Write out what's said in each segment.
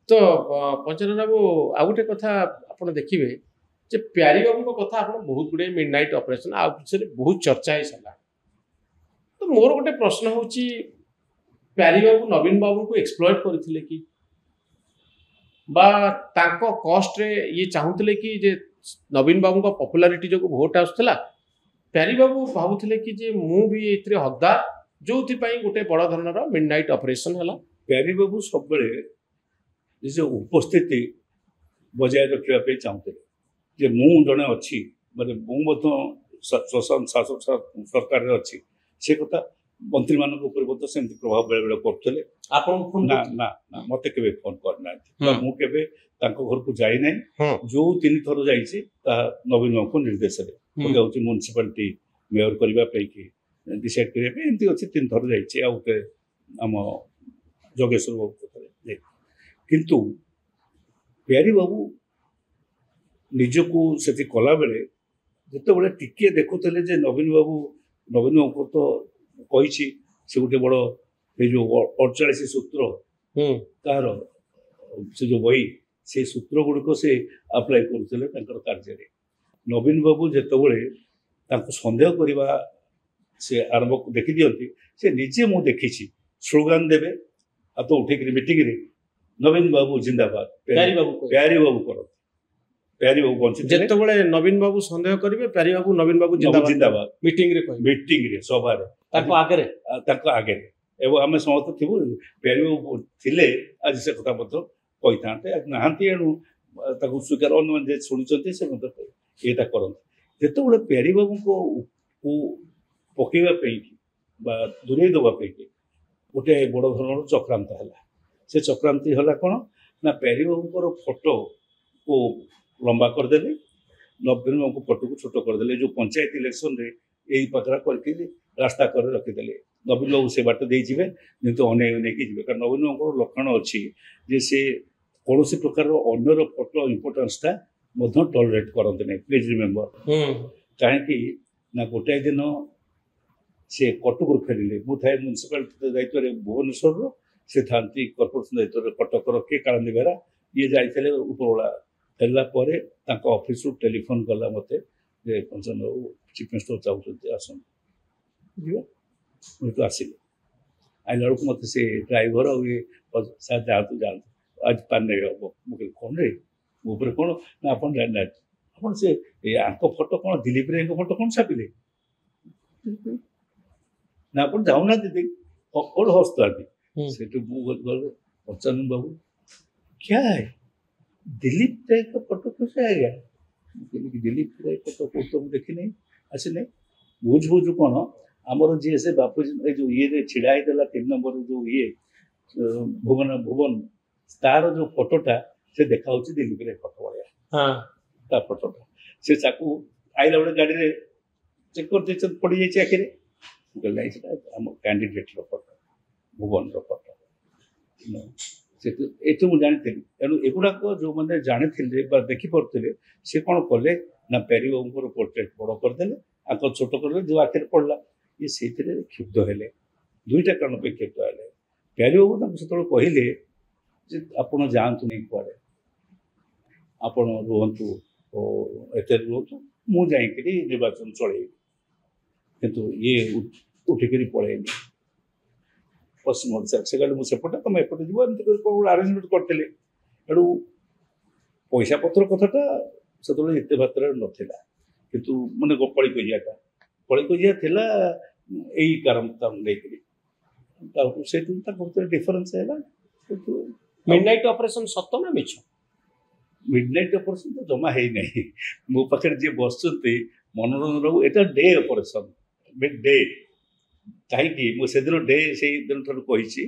तो पंचानन बाबू आउ गोटे कथा आप देखिए जे प्यारी बाबू कथा आप बहुत गुड़े मिडनाइट ऑपरेशन आ विषय बहुत चर्चा हो सारा। तो मोर गोटे प्रश्न हूँ प्यारी बाबू नवीन बाबू को एक्सप्लॉइट करते कि बा तांको कॉस्ट रे ये चाहूले कि जे नवीन बाबू का पॉपुलैरिटी जो भोट आसला प्यारी बाबू भावुले कि जे मु भी एथिरे हकदार जो गोटे बड़ धरणर मिडनाइट ऑपरेशन है। प्यारी बाबू सब निज उपस्थिति बजाय रखा चाहते जे मु जड़े अच्छी माने शासन सरकार अच्छी से कथा मंत्री मान सेमती प्रभाव बेले बेले करते ना ना ना मत के फोन करना मुझे घर को जाई ना जो 3 थर जाइए नवीन बाबू को निर्देश म्यूनिसिपालिटी मेयर करने डिसाइड करने अच्छे 3 थर जाइए आम जोगेश्वर बाबू किंतु प्यारी बाबू निजको से कला बेले जिते बड़े टिके देखुले नवीन बाबू को तो कही से गोटे बड़ ये जो 48 सूत्र तार से जो बही से सूत्र गुड़िक से अप्लाई करुले कार्य नवीन बाबू जिते सन्देह करवा से आरंभ देखी दिखती से निजे मु देखी स्लोगान देवे हाथ उठे मीटिंग नवीन बाबू जिंदाबाद प्यारी बाबू कर प्यारी बाबू बंची जिते नवीन बाबू सन्देह करेंगे प्यारी बाबू नवीन बाबू जिंदाबाद मीटिंग सभा आगे एवं आम समस्त थी प्यारी बाबू थे आज से कथा कही था नहांती एणु स्वीकार अन्य शुणी से यहाँ करते जिते प्यारी बाबू को पकईवाई दूरे देवाई गोटे बड़ धरण चक्रांत है से चक्रांति है कौन ना प्यारी बाबू फोटो को लंबा करदे नवीन बाबू फोटो को छोट करदे जो पंचायत इलेक्शन रे यही पकड़ा करके रास्ता कर रखीदे नवीन बाबू से बाट देवे नहीं अनेक जी कारण नवीन बाबू लक्षण अच्छी जे से कौन प्रकार अन्यर फोटो इम्पोर्टान्सटा टॉलरेट करते नहीं प्लीज रिमेम्बर कहीं ना गोटाए दिन से कटक फेरिले मुझे म्यूनिसिपालिटी दायित्व भुवनेश्वर से था कॉर्पोरेशन दायित्व कटकर किए कालांदी बेहरा ये जाते उपरबला फेरला ऑफिस टेलीफोन कला मत पंचायत बाबू चीफ मिनिस्टर चाहते आसन तो आसिले आइला बेलू मत से ड्राइवर सार जातु जातु आज पान मुझे कौन रे मुझे कौन ना आप जाना आप से फोटो कौन दिलीप रे फोटो कौन छापिले ना आप जाऊना दीदी कौन हंसता से पंचानन बाबू क्या है दिलीप राय का फोटो कैसे आ गया दिलीप राय का फोटो देखी नहीं आसी नहीं बुझ बुझ कौन आमर जी से बापू जो ये छिड़ा देला 3 नंबर जो ये भुवन तार जो फोटोटा से देखा दिलीप राय फोटो भाया फोटोटा से आईला बेले गाड़ी में चेक कर पड़ जाए आखिरी कैंडिडेट फोटो भुवन फोटो ये मुझे जानी तेणु एगुड़ाक जो मैंने जानी देखिपे सी कौन कले ना प्यारी बाबू पोर्ट्रेट बड़ करदे आंख छोट कर जो आखिर पड़ा ये से क्षुब्ध है 2टा कारण पर क्षुब्ध है प्यारी बाबू से कहले आप जातु नहीं कड़े आप रुहतु एत रुहतु मुझे निर्वाचन चलैबी किंतु ये उठिक पलैनी पश्चिम ओडिशा से कहले मुझे तुम एपटे जीव एमती आरेंजमेंट करते एणु पैसा पत्र कथाटा से एत मात्रा नाला कितु मैंने कली कजिया यही कारण से डिफरेन्स है मिडनाइट ऑपरेशन सत्य ना मिछ मिडनाइट ऑपरेशन तो जमा है नहीं मो पाखे जी बस मनोरंजन बाबू एटा डे ऑपरेशन मिड डे कहीं मुझे डे से दिन ठार कही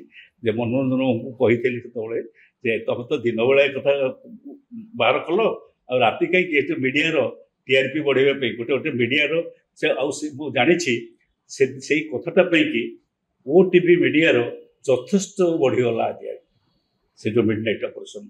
मनोरंजन को कही से तुम तो दिन बेला कथा बाहर कल आ राति कहीं मीडिया टीआरपी बढ़ाई गोटे गोटे मीडिया जानी से कथाटा कि ओटीवी मीडिया यथेष बढ़ीगला आज से जो मिडनाइट ऑपरेशन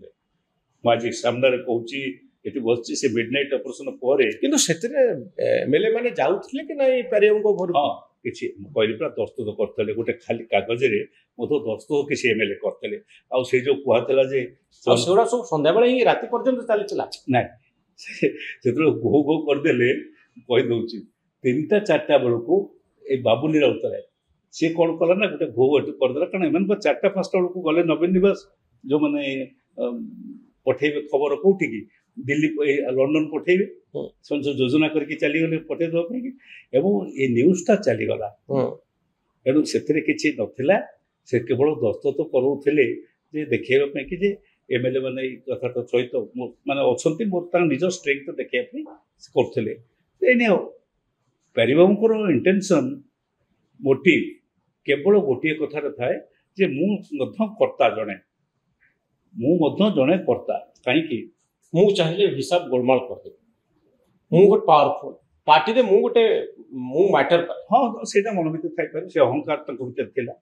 मुझे सामने कहूँ ये बस से मिडनाइट ऑपरेशन पर एमएलए माने जाउथले कि नहीं पेरियम को घर हाँ କିଛି କହିଲି ପୁରା ଦସ୍ତଖତ କରିଥିଲେ ଗୋଟେ ଖାଲି କାଗଜରେ ମଧ୍ୟ ଦସ୍ତଖତ କିଛି ଏମଏଲଏ କରିଥିଲେ ଆଉ ସେ ଯୋଉ କୁହାଥିଲା ଯେ ଆଉ ସେଗୁଡ଼ା ସବୁ ସନ୍ଧ୍ୟାବେଳେ ହିଁ ରାତି ପର୍ଯ୍ୟନ୍ତ ଚାଲିଥିଲା। ନାଇଁ ସେତେବେଳେ ଘୋ ଘୋ କରିଦେଲେ କହିଦଉଛି 3ଟା 4ଟା ବେଳକୁ ଏଇ ବାବୁଲି ରାଉତରାୟ ସିଏ କ'ଣ କଲା ନା ଗୋଟେ ଘୋ ଏଠୁ କରିଦେଲା କାରଣ ଏମାନଙ୍କ 4ଟା 5ଟା ବେଳକୁ ଗଲେ ନବୀନ ନିବାସ ଯୋଉମାନେ ପଠେଇବେ ଖବର କୋଉଠିକି ଦିଲ୍ଲୀ ଲଣ୍ଡନ ପଠେଇବେ ସେମାନେ ସବୁ ଯୋଜନା କରିକି ଚାଲିଗଲେ ପଠେଇଦେବା ପାଇଁ ଏବଂ ଏ ନ୍ୟୁଜ୍ଟା ଚାଲିଗଲା ତେଣୁ ସେଥିରେ କିଛି ନଥିଲା ସେ କେବଳ ଦସ୍ତଖତ କରାଉଥିଲେ ଯେ ଦେଖେଇବା ପାଇଁ କି ଯେ ଏମଏଲଏ ମାନେ ଏଇ କଥାଟା ସହିତ ମାନେ ଅଛନ୍ତି ମୋର ତାଙ୍କ ନିଜ ଷ୍ଟ୍ରେଙ୍ଗଥ ଦେଖେଇବା ପାଇଁ ସେ କରୁଥିଲେ ଏନି ହଉ ପ୍ୟାରୀବାବୁଙ୍କର ଇଣ୍ଟେନସନ୍ ମୋଟିଭ କେବଳ ଗୋଟିଏ କଥାରେ ଥାଏ ଯେ ମୁଁ ମଧ୍ୟ କର୍ତ୍ତା କାହିଁକି ମୁଁ ଚାହିଁଲେ ହିସାବ ଗୋଳମାଳ କରିଦେବି ମୁଁ ଗୋଟେ ପାୱାରଫୁଲ ପାର୍ଟିରେ ମୁଁ ମ୍ୟାଟର କରେ। ହଁ ସେଇଟା ମନ ଭିତରେ ଥାଇପାରେ ସେ ଅହଙ୍କାର ତାଙ୍କ ଭିତରେ ଥିଲା